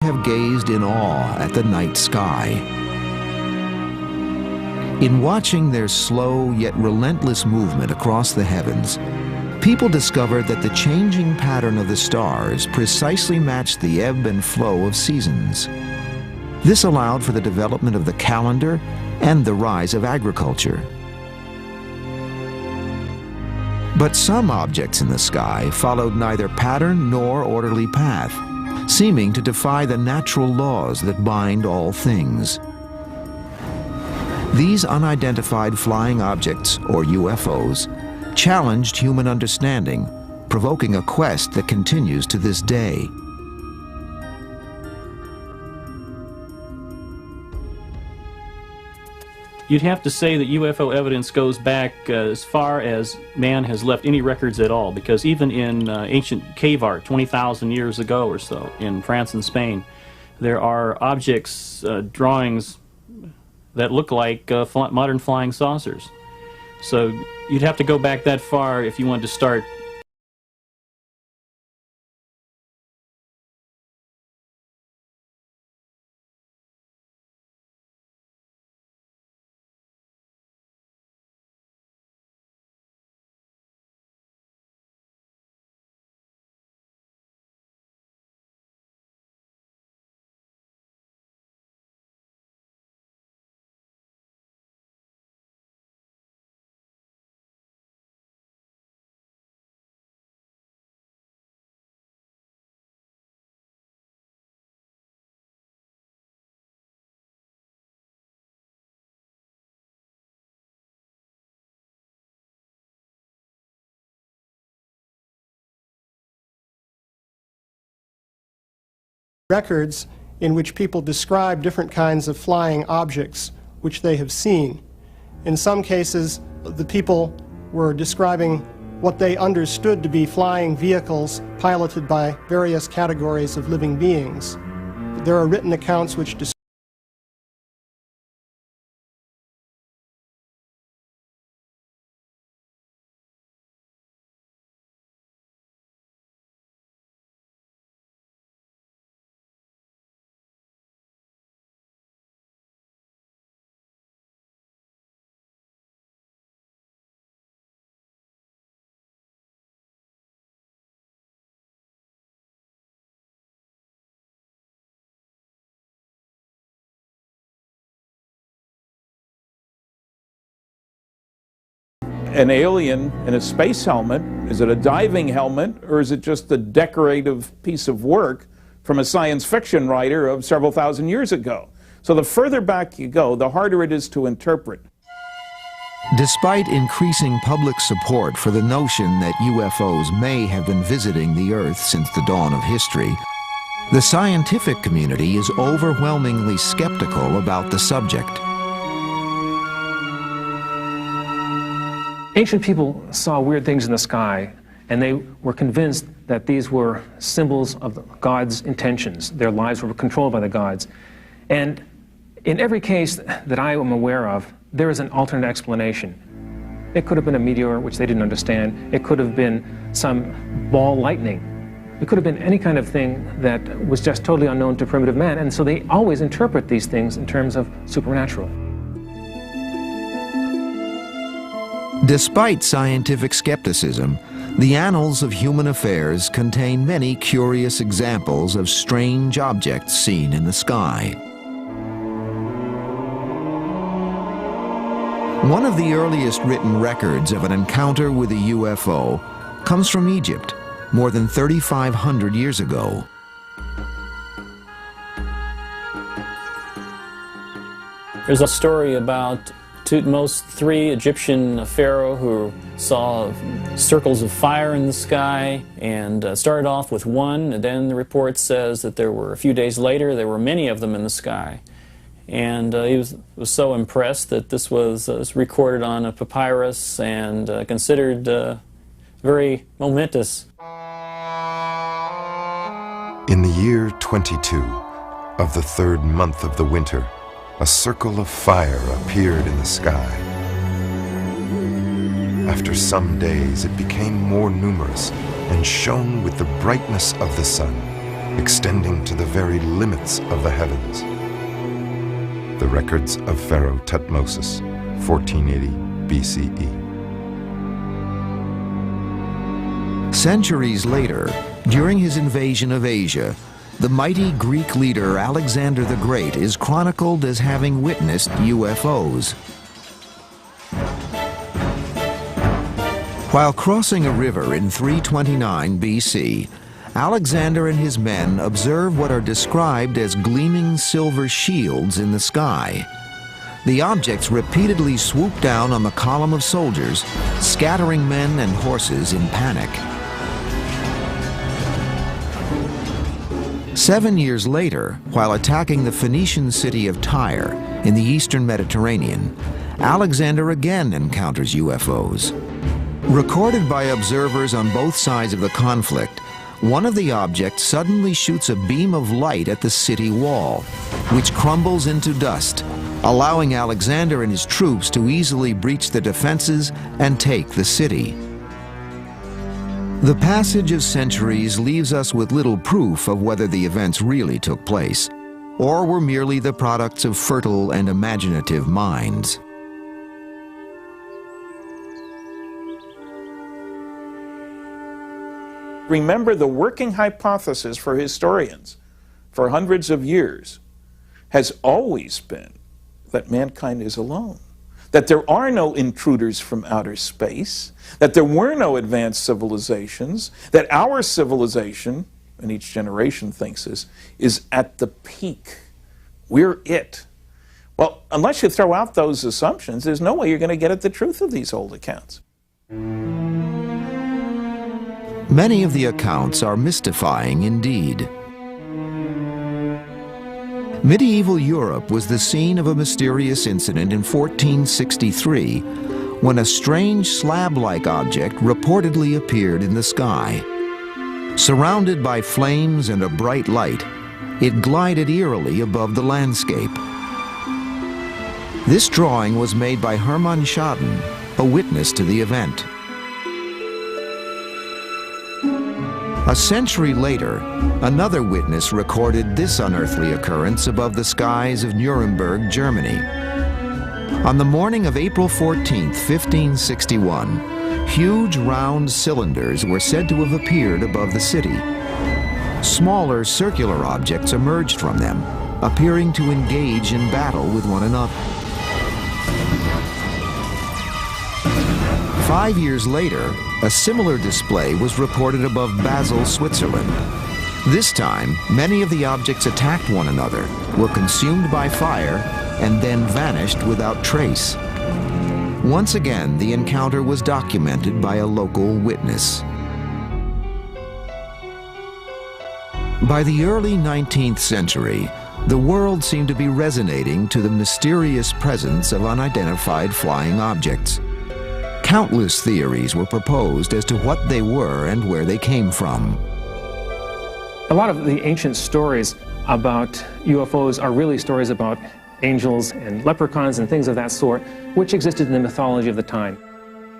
have gazed in awe at the night sky. In watching their slow yet relentless movement across the heavens, people discovered that the changing pattern of the stars precisely matched the ebb and flow of seasons. This allowed for the development of the calendar and the rise of agriculture. But some objects in the sky followed neither pattern nor orderly path, seeming to defy the natural laws that bind all things. These unidentified flying objects, or UFOs, challenged human understanding, provoking a quest that continues to this day. You'd have to say that UFO evidence goes back as far as man has left any records at all, because even in ancient cave art, 20,000 years ago or so, in France and Spain, there are objects, drawings that look like modern flying saucers. So you'd have to go back that far if you wanted to start. Records in which people describe different kinds of flying objects which they have seen. In some cases, the people were describing what they understood to be flying vehicles piloted by various categories of living beings. There are written accounts which describe an alien in a space helmet. Is it a diving helmet, or is it just a decorative piece of work from a science fiction writer of several thousand years ago? So the further back you go, the harder it is to interpret. Despite increasing public support for the notion that UFOs may have been visiting the Earth since the dawn of history, the scientific community is overwhelmingly skeptical about the subject. Ancient people saw weird things in the sky, and they were convinced that these were symbols of God's intentions. Their lives were controlled by the gods. And in every case that I am aware of, there is an alternate explanation. It could have been a meteor, which they didn't understand. It could have been some ball lightning. It could have been any kind of thing that was just totally unknown to primitive man, and so they always interpret these things in terms of supernatural. Despite scientific skepticism, the annals of human affairs contain many curious examples of strange objects seen in the sky. One of the earliest written records of an encounter with a UFO comes from Egypt, more than 3,500 years ago. There's a story about Thutmose III, Egyptian pharaoh, who saw circles of fire in the sky and started off with one, and then the report says that there were, a few days later, there were many of them in the sky. And he was so impressed that this was recorded on a papyrus and considered very momentous. In the year 22 of the third month of the winter, a circle of fire appeared in the sky. After some days, it became more numerous and shone with the brightness of the sun. extending to the very limits of the heavens. The records of Pharaoh Thutmose, 1480 BCE. Centuries later, during his invasion of Asia, the mighty Greek leader Alexander the Great is chronicled as having witnessed UFOs. While crossing a river in 329 BC, Alexander and his men observe what are described as gleaming silver shields in the sky. The objects repeatedly swoop down on the column of soldiers, scattering men and horses in panic. 7 years later, while attacking the Phoenician city of Tyre in the eastern Mediterranean, Alexander again encounters UFOs. Recorded by observers on both sides of the conflict, one of the objects suddenly shoots a beam of light at the city wall, which crumbles into dust, allowing Alexander and his troops to easily breach the defenses and take the city. The passage of centuries leaves us with little proof of whether the events really took place, or were merely the products of fertile and imaginative minds. Remember, the working hypothesis for historians for hundreds of years has always been that mankind is alone, that there are no intruders from outer space, that there were no advanced civilizations, that our civilization, and each generation thinks this, is at the peak. We're it. Well, unless you throw out those assumptions, there's no way you're going to get at the truth of these old accounts. Many of the accounts are mystifying indeed. Medieval Europe was the scene of a mysterious incident in 1463 when a strange slab-like object reportedly appeared in the sky. Surrounded by flames and a bright light, it glided eerily above the landscape. This drawing was made by Hermann Schaden, a witness to the event. A century later, another witness recorded this unearthly occurrence above the skies of Nuremberg, Germany. On the morning of April 14, 1561, huge round cylinders were said to have appeared above the city. Smaller circular objects emerged from them, appearing to engage in battle with one another. 5 years later, a similar display was reported above Basel, Switzerland. This time, many of the objects attacked one another, were consumed by fire, and then vanished without trace. Once again, the encounter was documented by a local witness. By the early 19th century, the world seemed to be resonating to the mysterious presence of unidentified flying objects. Countless theories were proposed as to what they were and where they came from. A lot of the ancient stories about UFOs are really stories about angels and leprechauns and things of that sort, which existed in the mythology of the time.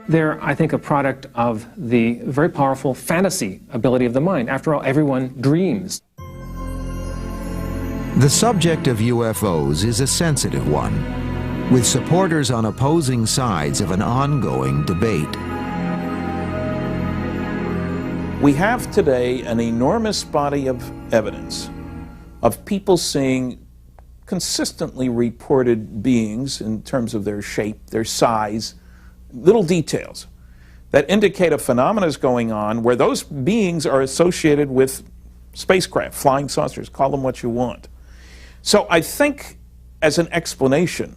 They're, I think, a product of the very powerful fantasy ability of the mind. After all, everyone dreams. The subject of UFOs is a sensitive one, with supporters on opposing sides of an ongoing debate. We have today an enormous body of evidence of people seeing consistently reported beings in terms of their shape, their size, little details that indicate a phenomenon is going on where those beings are associated with spacecraft, flying saucers, call them what you want. So I think as an explanation,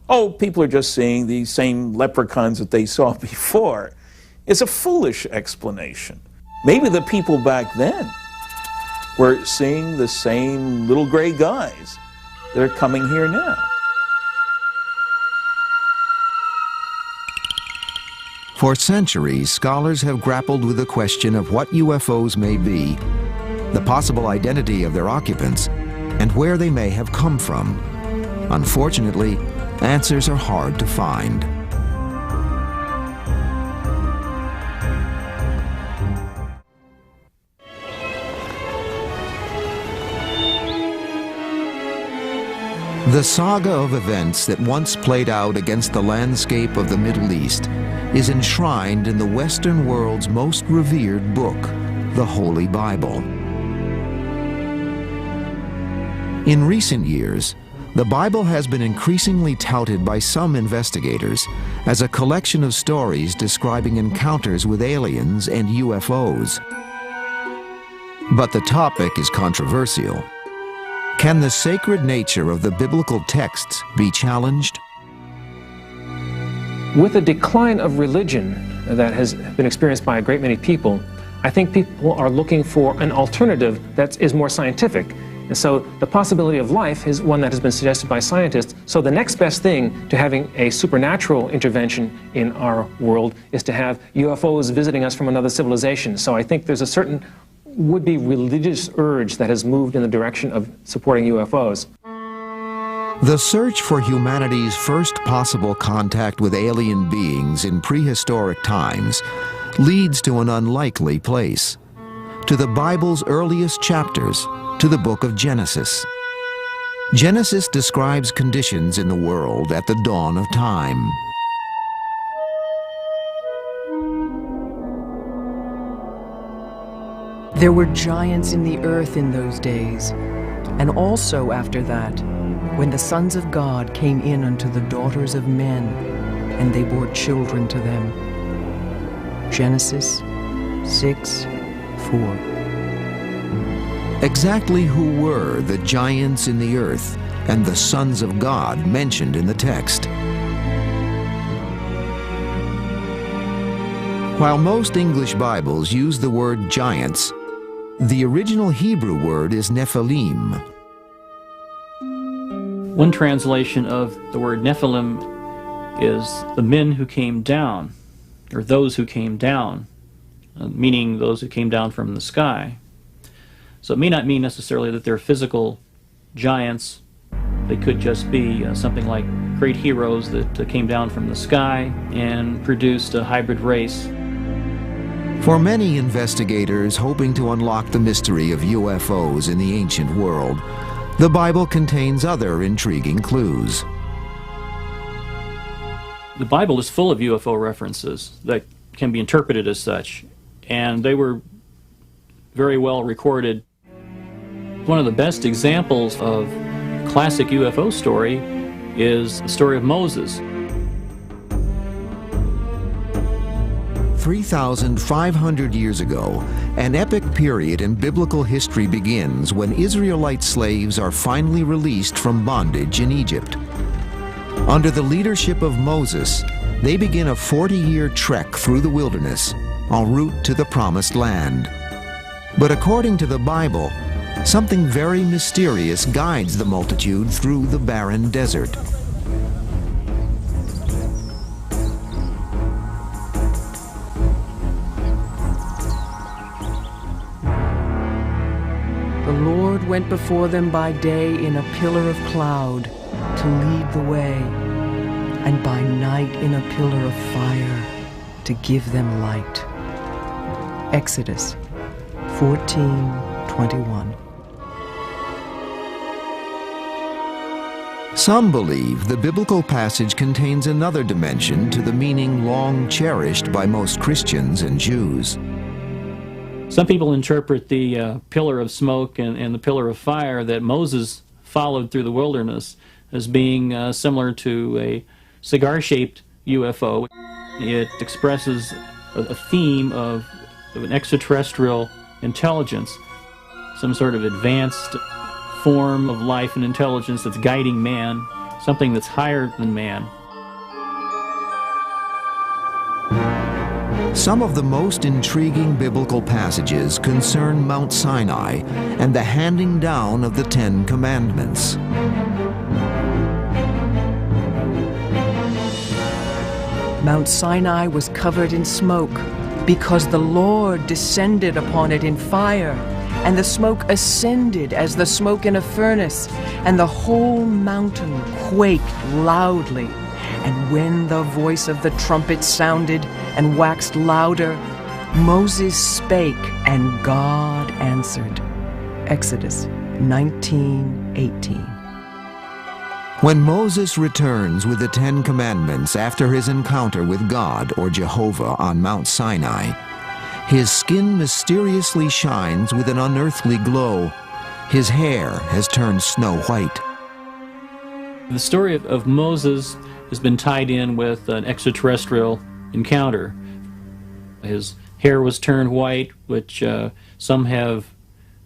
oh, people are just seeing the same leprechauns that they saw before, is a foolish explanation. Maybe the people back then were seeing the same little gray guys that are coming here now. For centuries, scholars have grappled with the question of what UFOs may be, the possible identity of their occupants, and where they may have come from. Unfortunately, answers are hard to find. The saga of events that once played out against the landscape of the Middle East is enshrined in the Western world's most revered book, the Holy Bible. In recent years, the Bible has been increasingly touted by some investigators as a collection of stories describing encounters with aliens and UFOs. But the topic is controversial. Can the sacred nature of the biblical texts be challenged? With the decline of religion that has been experienced by a great many people, I think people are looking for an alternative that is more scientific. And so the possibility of life is one that has been suggested by scientists. So the next best thing to having a supernatural intervention in our world is to have UFOs visiting us from another civilization. So I think there's a certain would-be religious urge that has moved in the direction of supporting UFOs. The search for humanity's first possible contact with alien beings in prehistoric times leads to an unlikely place, to the Bible's earliest chapters, to the book of Genesis. Genesis describes conditions in the world at the dawn of time. There were giants in the earth in those days, and also after that, when the sons of God came in unto the daughters of men, and they bore children to them. Genesis 6:4. Exactly who were the giants in the earth and the sons of God mentioned in the text? While most English Bibles use the word giants, the original Hebrew word is Nephilim. One translation of the word Nephilim is the men who came down, or those who came down, meaning those who came down from the sky. So it may not mean necessarily that they're physical giants. They could just be something like great heroes that came down from the sky and produced a hybrid race. For many investigators hoping to unlock the mystery of UFOs in the ancient world, the Bible contains other intriguing clues. The Bible is full of UFO references that can be interpreted as such, and they were very well recorded. One of the best examples of classic UFO story is the story of Moses. 3,500 years ago, an epic period in biblical history begins when Israelite slaves are finally released from bondage in Egypt. Under the leadership of Moses, they begin a 40-year trek through the wilderness en route to the Promised Land. But according to the Bible, something very mysterious guides the multitude through the barren desert. The Lord went before them by day in a pillar of cloud to lead the way, and by night in a pillar of fire to give them light. Exodus 14:21. Some believe the biblical passage contains another dimension to the meaning long cherished by most Christians and Jews. Some people interpret the pillar of smoke and the pillar of fire that Moses followed through the wilderness as being similar to a cigar-shaped UFO. It expresses a theme of an extraterrestrial intelligence, some sort of advanced form of life and intelligence that's guiding man, something that's higher than man. Some of the most intriguing biblical passages concern Mount Sinai and the handing down of the Ten Commandments. Mount Sinai was covered in smoke because the Lord descended upon it in fire, and the smoke ascended as the smoke in a furnace, and the whole mountain quaked loudly. And when the voice of the trumpet sounded and waxed louder, Moses spake, and God answered. Exodus 19:18. When Moses returns with the Ten Commandments after his encounter with God or Jehovah on Mount Sinai, his skin mysteriously shines with an unearthly glow. His hair has turned snow white. The story of Moses has been tied in with an extraterrestrial encounter. His hair was turned white, which some have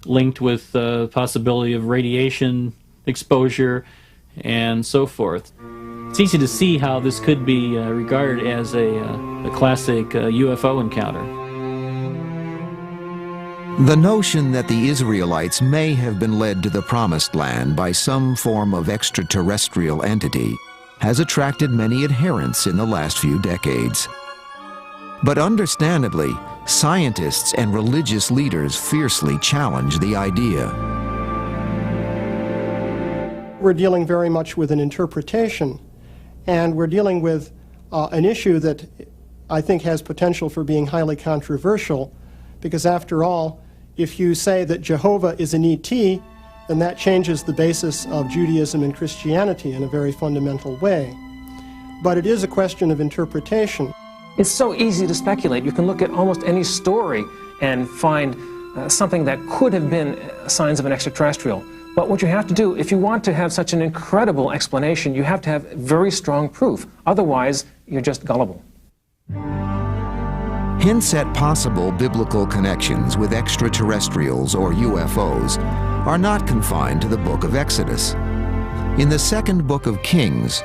linked with the possibility of radiation exposure and so forth. It's easy to see how this could be regarded as a classic UFO encounter. The notion that the Israelites may have been led to the Promised Land by some form of extraterrestrial entity has attracted many adherents in the last few decades. But understandably, scientists and religious leaders fiercely challenge the idea. We're dealing very much with an interpretation, and we're dealing with an issue that I think has potential for being highly controversial, because after all, if you say that Jehovah is an ET, then that changes the basis of Judaism and Christianity in a very fundamental way. But it is a question of interpretation. It's so easy to speculate. You can look at almost any story and find something that could have been signs of an extraterrestrial. But what you have to do, if you want to have such an incredible explanation, you have to have very strong proof. Otherwise, you're just gullible. Hints at possible biblical connections with extraterrestrials or UFOs are not confined to the book of Exodus. In the second book of Kings,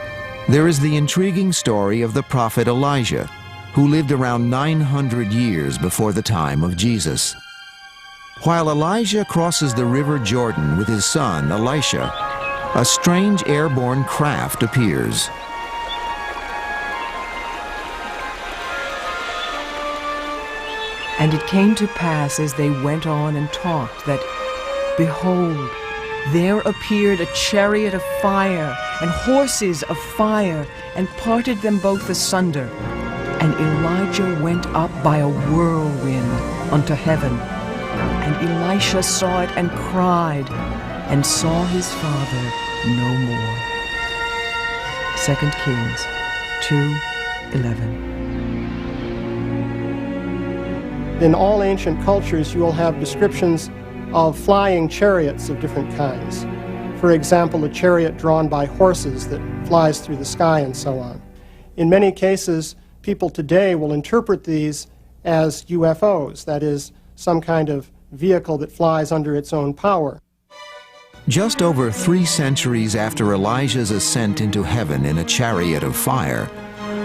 there is the intriguing story of the prophet Elijah, who lived around 900 years before the time of Jesus. While Elijah crosses the river Jordan with his son Elisha, a strange airborne craft appears. And it came to pass as they went on and talked that, behold, there appeared a chariot of fire and horses of fire, and parted them both asunder. And Elijah went up by a whirlwind unto heaven. And Elisha saw it and cried, and saw his father no more. 2 Kings 2:11. In all ancient cultures, you will have descriptions of flying chariots of different kinds. For example, a chariot drawn by horses that flies through the sky and so on. In many cases, people today will interpret these as UFOs, that is, some kind of vehicle that flies under its own power. Just over 3 centuries after Elijah's ascent into heaven in a chariot of fire,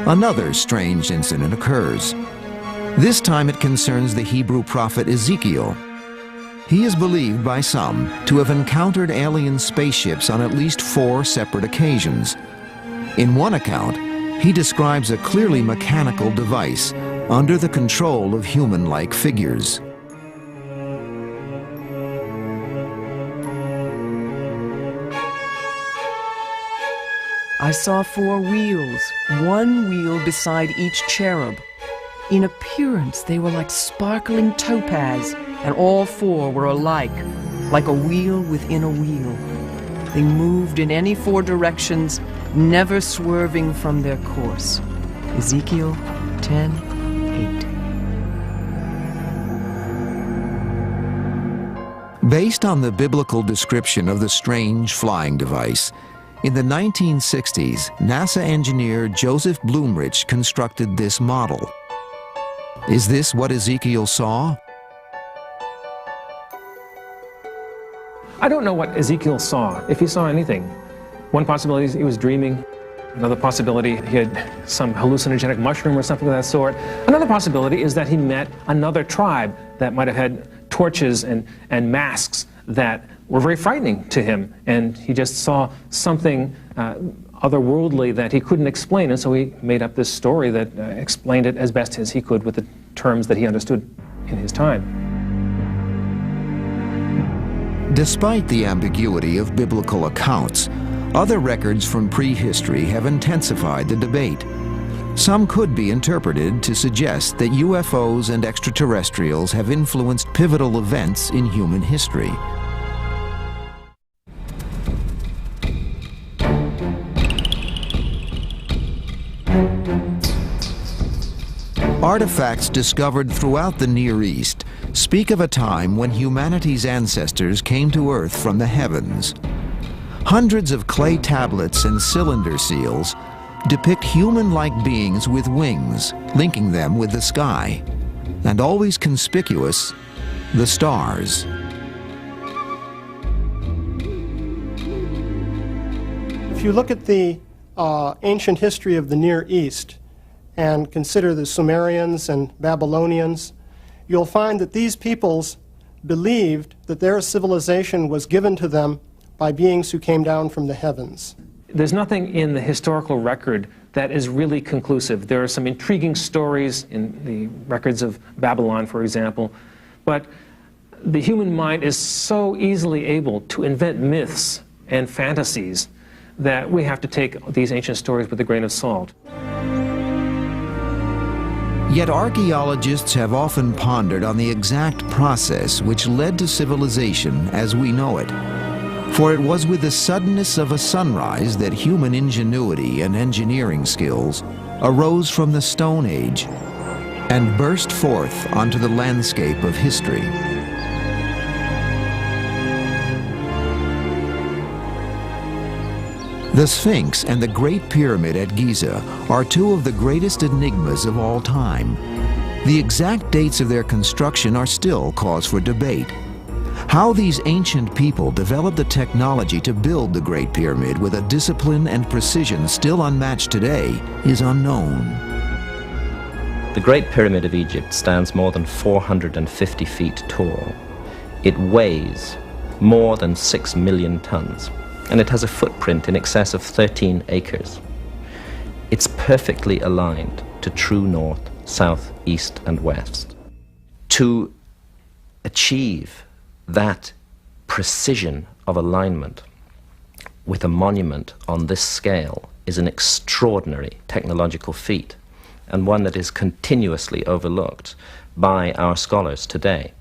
another strange incident occurs. This time it concerns the Hebrew prophet Ezekiel. He is believed by some to have encountered alien spaceships on at least 4 separate occasions. In one account, he describes a clearly mechanical device under the control of human-like figures. I saw 4 wheels, one wheel beside each cherub. In appearance, they were like sparkling topaz, and all 4 were alike, like a wheel within a wheel. They moved in any 4 directions, never swerving from their course. Ezekiel 10:8. Based on the biblical description of the strange flying device, in the 1960s, NASA engineer Joseph Blumrich constructed this model. Is this what Ezekiel saw? I don't know what Ezekiel saw, if he saw anything. One possibility is he was dreaming. Another possibility, he had some hallucinogenic mushroom or something of that sort. Another possibility is that he met another tribe that might have had torches and masks that were very frightening to him, and he just saw something otherworldly that he couldn't explain, and so he made up this story that explained it as best as he could with the terms that he understood in his time. Despite the ambiguity of biblical accounts, other records from prehistory have intensified the debate. Some could be interpreted to suggest that UFOs and extraterrestrials have influenced pivotal events in human history. Artifacts discovered throughout the Near East speak of a time when humanity's ancestors came to Earth from the heavens. Hundreds of clay tablets and cylinder seals depict human-like beings with wings, linking them with the sky, and always conspicuous, the stars. If you look at the ancient history of the Near East and consider the Sumerians and Babylonians, you'll find that these peoples believed that their civilization was given to them by beings who came down from the heavens. There's nothing in the historical record that is really conclusive. There are some intriguing stories in the records of Babylon, for example, but the human mind is so easily able to invent myths and fantasies that we have to take these ancient stories with a grain of salt. Yet archaeologists have often pondered on the exact process which led to civilization as we know it. For it was with the suddenness of a sunrise that human ingenuity and engineering skills arose from the Stone Age and burst forth onto the landscape of history. The Sphinx and the Great Pyramid at Giza are two of the greatest enigmas of all time. The exact dates of their construction are still cause for debate. How these ancient people developed the technology to build the Great Pyramid with a discipline and precision still unmatched today is unknown. The Great Pyramid of Egypt stands more than 450 feet tall. It weighs more than 6 million tons, and it has a footprint in excess of 13 acres. It's perfectly aligned to true north, south, east, and west. To achieve that precision of alignment with a monument on this scale is an extraordinary technological feat, and one that is continuously overlooked by our scholars today.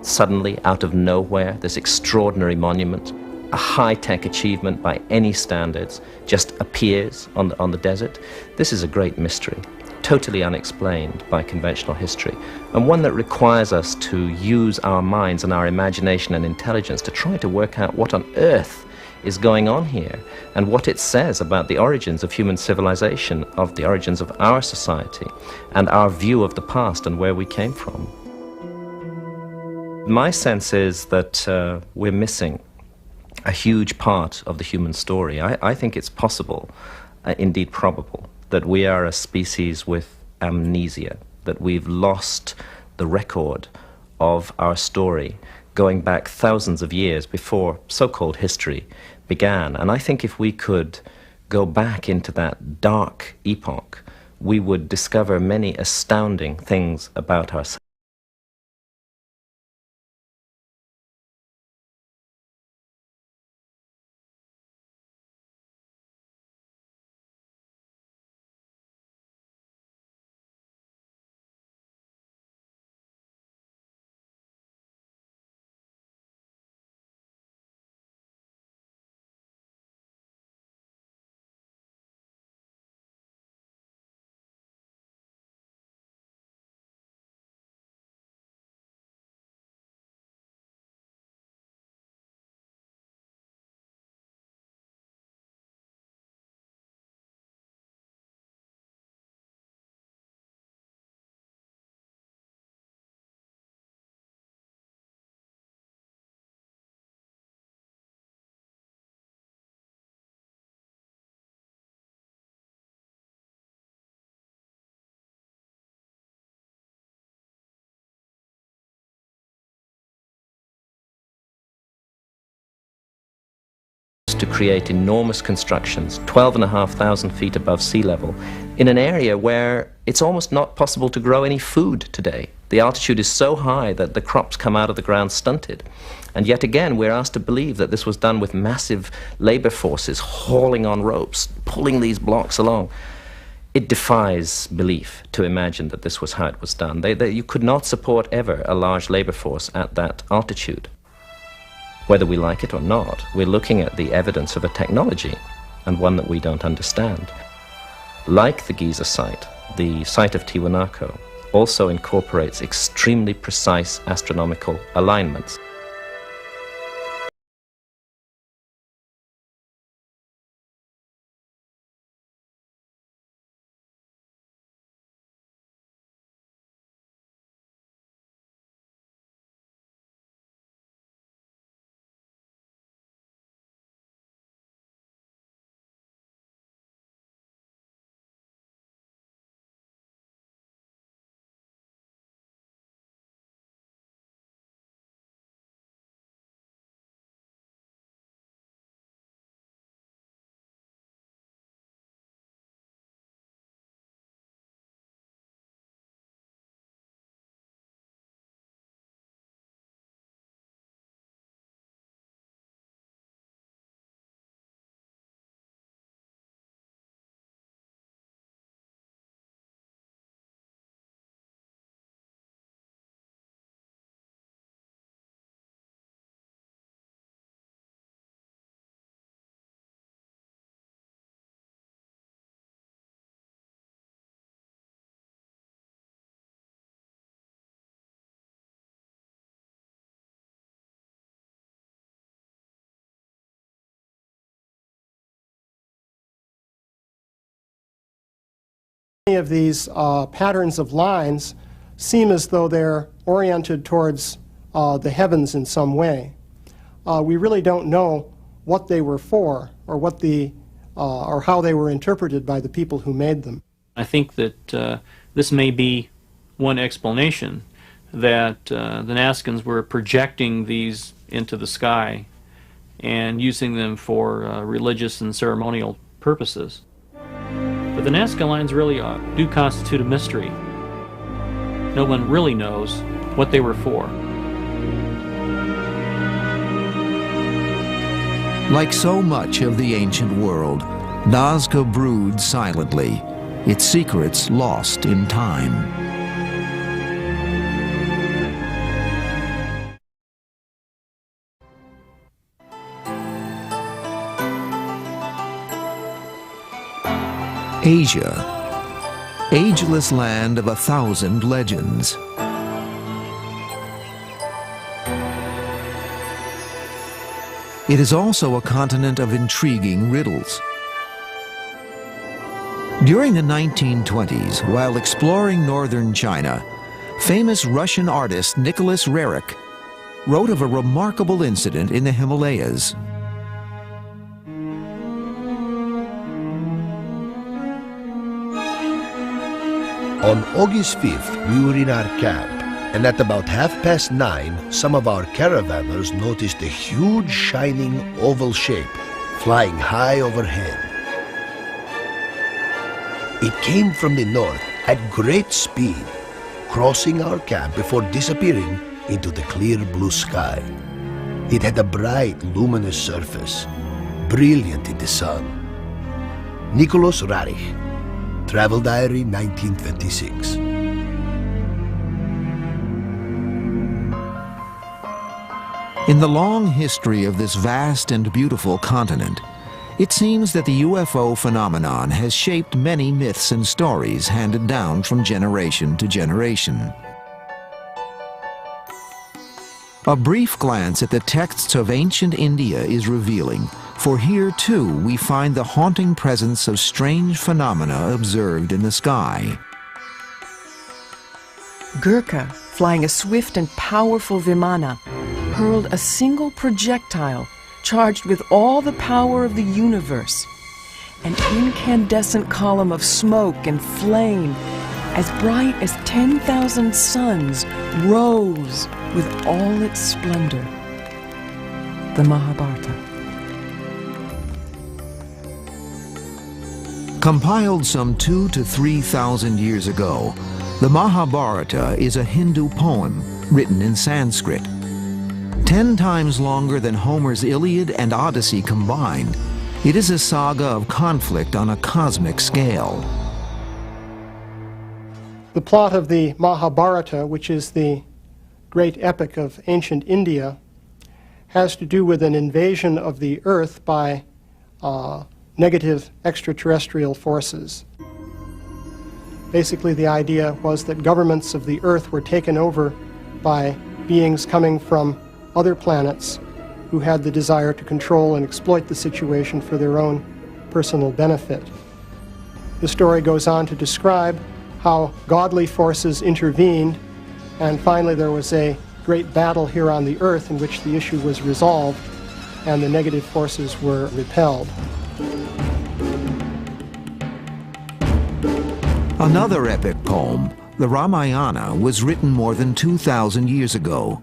Suddenly, out of nowhere, this extraordinary monument, a high-tech achievement by any standards, just appears on the desert. This is a great mystery, totally unexplained by conventional history, and one that requires us to use our minds and our imagination and intelligence to try to work out what on earth is going on here and what it says about the origins of human civilization, of the origins of our society, and our view of the past and where we came from. My sense is that we're missing a huge part of the human story. I think it's possible, indeed probable, that we are a species with amnesia, that we've lost the record of our story going back thousands of years before so-called history began. And I think if we could go back into that dark epoch, we would discover many astounding things about ourselves. To create enormous constructions, 12,500 feet above sea level, in an area where it's almost not possible to grow any food today. The altitude is so high that the crops come out of the ground stunted. And yet again, we're asked to believe that this was done with massive labor forces hauling on ropes, pulling these blocks along. It defies belief to imagine that this was how it was done. You could not support ever a large labor force at that altitude. Whether we like it or not, we're looking at the evidence of a technology, and one that we don't understand. Like the Giza site, the site of Tiwanaku, also incorporates extremely precise astronomical alignments. Many of these patterns of lines seem as though they're oriented towards the heavens in some way. We really don't know what they were for, or what or how they were interpreted by the people who made them. I think that this may be one explanation, that the Nazcans were projecting these into the sky and using them for religious and ceremonial purposes. But the Nazca lines really do constitute a mystery. No one really knows what they were for. Like so much of the ancient world, Nazca broods silently, its secrets lost in time. Asia, ageless land of 1,000 legends. It is also a continent of intriguing riddles. During the 1920s, while exploring northern China, famous Russian artist Nicholas Roerich wrote of a remarkable incident in the Himalayas. On August 5th, we were in our camp, and at about 9:30, some of our caravanners noticed a huge shining oval shape flying high overhead. It came from the north at great speed, crossing our camp before disappearing into the clear blue sky. It had a bright, luminous surface, brilliant in the sun. Nicholas Roerich, Travel Diary, 1926. In the long history of this vast and beautiful continent, it seems that the UFO phenomenon has shaped many myths and stories handed down from generation to generation. A brief glance at the texts of ancient India is revealing, for here too we find the haunting presence of strange phenomena observed in the sky. Gurkha, flying a swift and powerful Vimana, hurled a single projectile charged with all the power of the universe. An incandescent column of smoke and flame, as bright as 10,000 suns, rose with all its splendor. The Mahabharata. Compiled some 2,000 to 3,000 years ago, the Mahabharata is a Hindu poem written in Sanskrit. 10 times longer than Homer's Iliad and Odyssey combined, it is a saga of conflict on a cosmic scale. The plot of the Mahabharata, which is the great epic of ancient India, has to do with an invasion of the Earth by negative extraterrestrial forces. Basically, the idea was that governments of the Earth were taken over by beings coming from other planets who had the desire to control and exploit the situation for their own personal benefit. The story goes on to describe how godly forces intervened, and finally there was a great battle here on the Earth in which the issue was resolved and the negative forces were repelled. Another epic poem, the Ramayana, was written more than 2,000 years ago.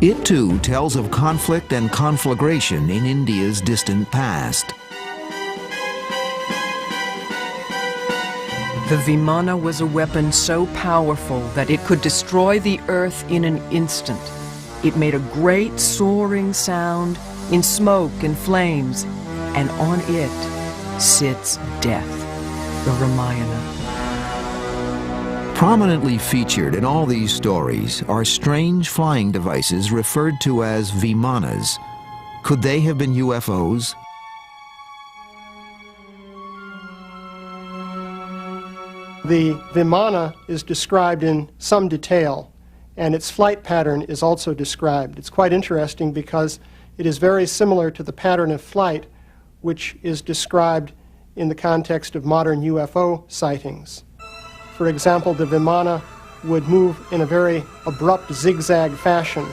It too tells of conflict and conflagration in India's distant past. The Vimana was a weapon so powerful that it could destroy the earth in an instant. It made a great soaring sound in smoke and flames, and on it sits death, the Ramayana. Prominently featured in all these stories are strange flying devices referred to as Vimanas. Could they have been UFOs? The Vimana is described in some detail, and its flight pattern is also described. It's quite interesting because it is very similar to the pattern of flight which is described in the context of modern UFO sightings. For example, the Vimana would move in a very abrupt zigzag fashion.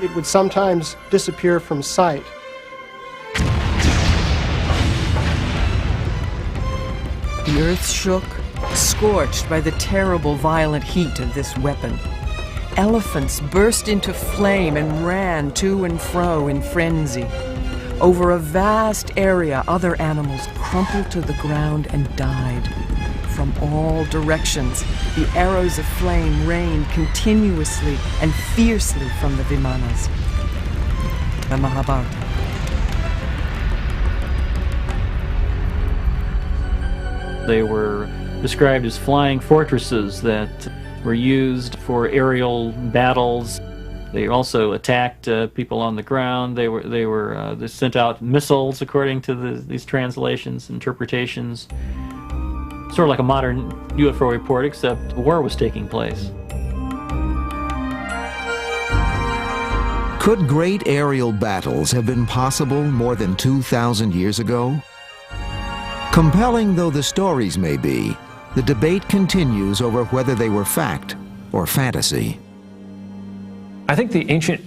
It would sometimes disappear from sight. The earth shook, scorched by the terrible violent heat of this weapon. Elephants burst into flame and ran to and fro in frenzy. Over a vast area, other animals crumpled to the ground and died. From all directions, the arrows of flame rained continuously and fiercely from the Vimanas. The Mahabharata. They were described as flying fortresses that were used for aerial battles. They also attacked people on the ground. They sent out missiles, according to these translations, interpretations. Sort of like a modern UFO report, except war was taking place. Could great aerial battles have been possible more than 2,000 years ago? Compelling though the stories may be, the debate continues over whether they were fact or fantasy. I think the ancient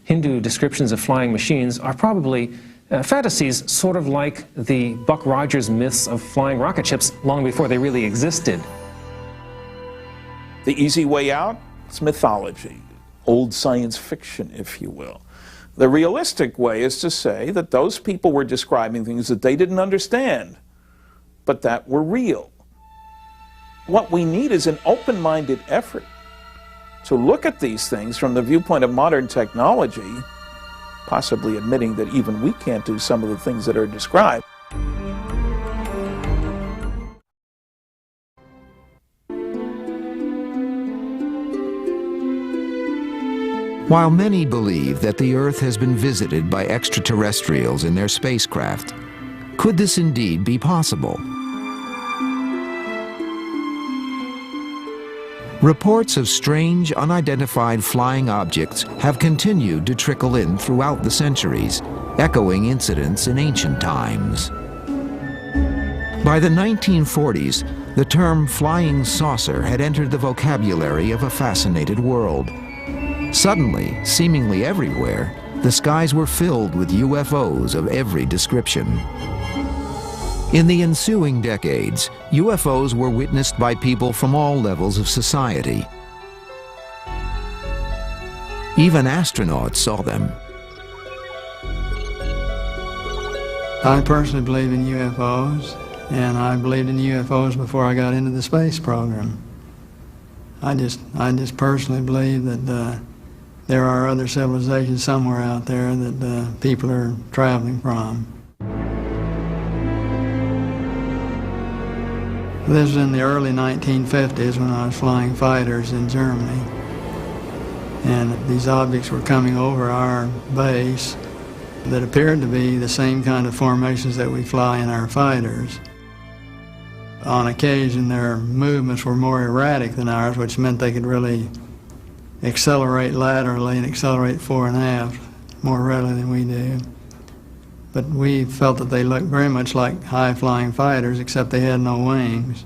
Hindu descriptions of flying machines are probably fantasies, sort of like the Buck Rogers myths of flying rocket ships long before they really existed. The easy way out is mythology, old science fiction, if you will. The realistic way is to say that those people were describing things that they didn't understand, but that were real. What we need is an open-minded effort to look at these things from the viewpoint of modern technology, possibly admitting that even we can't do some of the things that are described. While many believe that the Earth has been visited by extraterrestrials in their spacecraft, could this indeed be possible? Reports of strange, unidentified flying objects have continued to trickle in throughout the centuries, echoing incidents in ancient times. By the 1940s, the term flying saucer had entered the vocabulary of a fascinated world. Suddenly, seemingly everywhere, the skies were filled with UFOs of every description. In the ensuing decades, UFOs were witnessed by people from all levels of society. Even astronauts saw them. I personally believe in UFOs, and I believed in UFOs before I got into the space program. I just personally believe that there are other civilizations somewhere out there that people are traveling from. This was in the early 1950s when I was flying fighters in Germany. And these objects were coming over our base that appeared to be the same kind of formations that we fly in our fighters. on occasion their movements were more erratic than ours, which meant they could really accelerate laterally and accelerate fore and aft more readily than we do. But we felt that they looked very much like high-flying fighters, except they had no wings.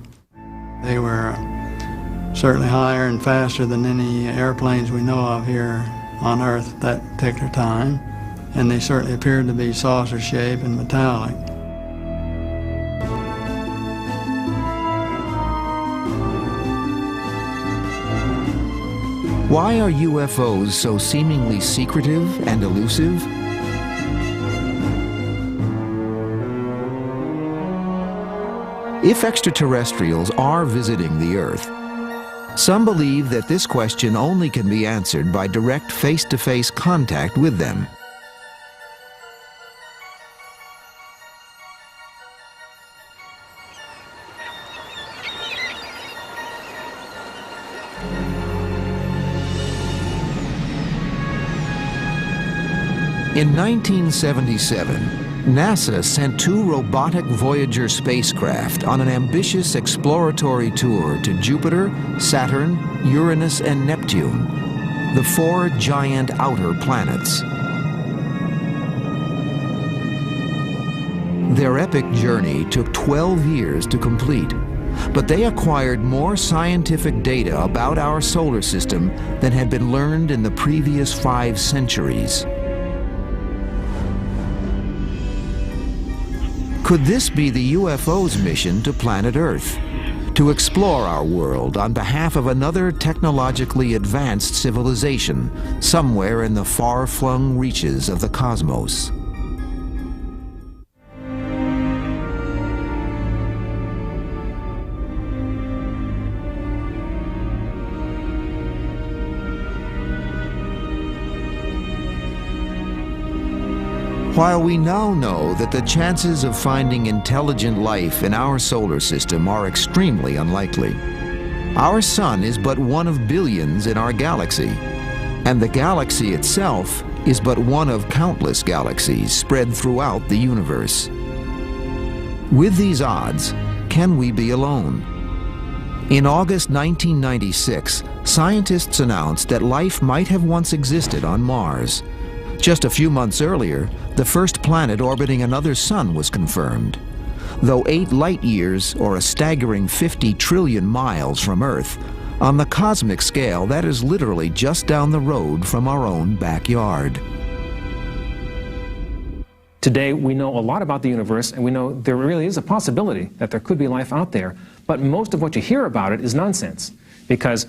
They were certainly higher and faster than any airplanes we know of here on Earth at that particular time, and they certainly appeared to be saucer-shaped and metallic. Why are UFOs so seemingly secretive and elusive? If extraterrestrials are visiting the Earth, some believe that this question only can be answered by direct face-to-face contact with them. In 1977, NASA sent 2 robotic Voyager spacecraft on an ambitious exploratory tour to Jupiter, Saturn, Uranus, and Neptune, the 4 giant outer planets. Their epic journey took 12 years to complete, but they acquired more scientific data about our solar system than had been learned in the previous 5 centuries. Could this be the UFO's mission to planet Earth? To explore our world on behalf of another technologically advanced civilization somewhere in the far-flung reaches of the cosmos? While we now know that the chances of finding intelligent life in our solar system are extremely unlikely, our sun is but one of billions in our galaxy, and the galaxy itself is but one of countless galaxies spread throughout the universe. With these odds, can we be alone? In August 1996, scientists announced that life might have once existed on Mars. Just a few months earlier, the first planet orbiting another sun was confirmed. Though 8 light-years, or a staggering 50 trillion miles from Earth, on the cosmic scale, that is literally just down the road from our own backyard. Today, we know a lot about the universe, and we know there really is a possibility that there could be life out there, but most of what you hear about it is nonsense, because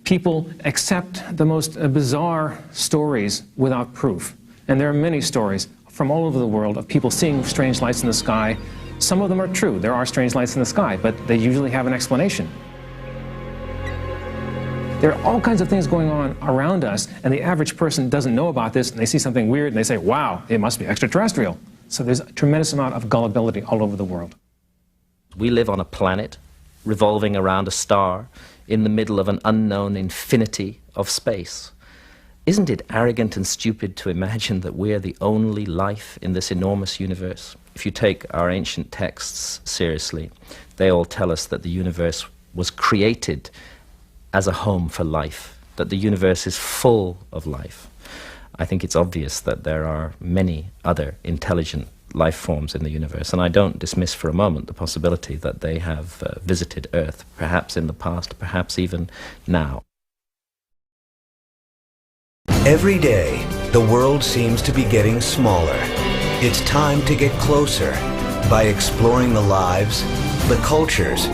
people accept the most bizarre stories without proof. And there are many stories from all over the world of people seeing strange lights in the sky. Some of them are true. There are strange lights in the sky, but they usually have an explanation. There are all kinds of things going on around us, and the average person doesn't know about this, and they see something weird, and they say, wow, it must be extraterrestrial. So there's a tremendous amount of gullibility all over the world. We live on a planet revolving around a star in the middle of an unknown infinity of space. Isn't it arrogant and stupid to imagine that we're the only life in this enormous universe? If you take our ancient texts seriously, they all tell us that the universe was created as a home for life, that the universe is full of life. I think it's obvious that there are many other intelligent life forms in the universe, and I don't dismiss for a moment the possibility that they have visited Earth, perhaps in the past, perhaps even now. Every day, the world seems to be getting smaller. It's time to get closer by exploring the lives, the cultures,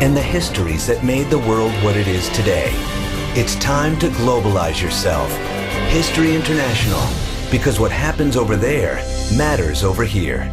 and the histories that made the world what it is today. It's time to globalize yourself. History International, because what happens over there matters over here.